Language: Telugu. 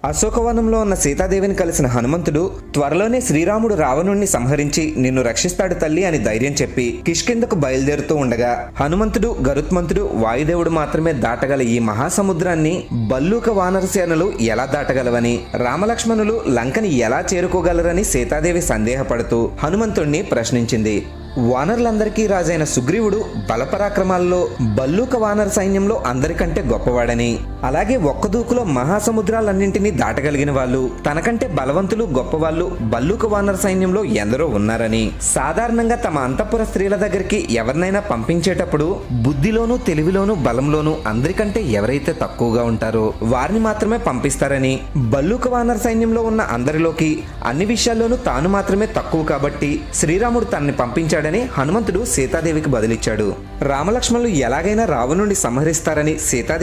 అశోకవనంలో ఉన్న సీతాదేవిని కలిసిన హనుమంతుడు త్వరలోనే శ్రీరాముడు రావణుణ్ణి సంహరించి నిన్ను రక్షిస్తాడు తల్లి అని ధైర్యం చెప్పి కిష్కిందకు బయలుదేరుతూ ఉండగా హనుమంతుడు, గరుత్మంతుడు, వాయుదేవుడు మాత్రమే దాటగల ఈ మహాసముద్రాన్ని బల్లూక వానరసేనలు ఎలా దాటగలవని, రామలక్ష్మణులు లంకని ఎలా చేరుకోగలరని సీతాదేవి సందేహపడుతూ హనుమంతుణ్ణి ప్రశ్నించింది. వానరులందరికీ రాజైన సుగ్రీవుడు బలపరాక్రమాల్లో బల్లూక వానర సైన్యంలో అందరికంటే గొప్పవాడని, అలాగే ఒక్క దూకులో మహాసముద్రాలన్నింటినీ దాటగలిగిన వాళ్ళు, తనకంటే బలవంతులు గొప్పవాళ్ళు బల్లూక వానర సైన్యంలో ఎందరో ఉన్నారని, సాధారణంగా తమ అంతఃపుర స్త్రీల దగ్గరికి ఎవరినైనా పంపించేటప్పుడు బుద్ధిలోనూ తెలివిలోనూ బలంలోనూ అందరికంటే ఎవరైతే తక్కువగా ఉంటారో వారిని మాత్రమే పంపిస్తారని, బల్లూక వానర సైన్యంలో ఉన్న అందరిలోకి అన్ని విషయాల్లోనూ తాను మాత్రమే తక్కువ కాబట్టి శ్రీరాముడు తనని పంపించాడని హనుమంతుడు సీతాదేవికి బదులిచ్చాడు. రామలక్ష్మణులు ఎలాగైనా రావణుడిని సంహరిస్తారని సీతాదేవి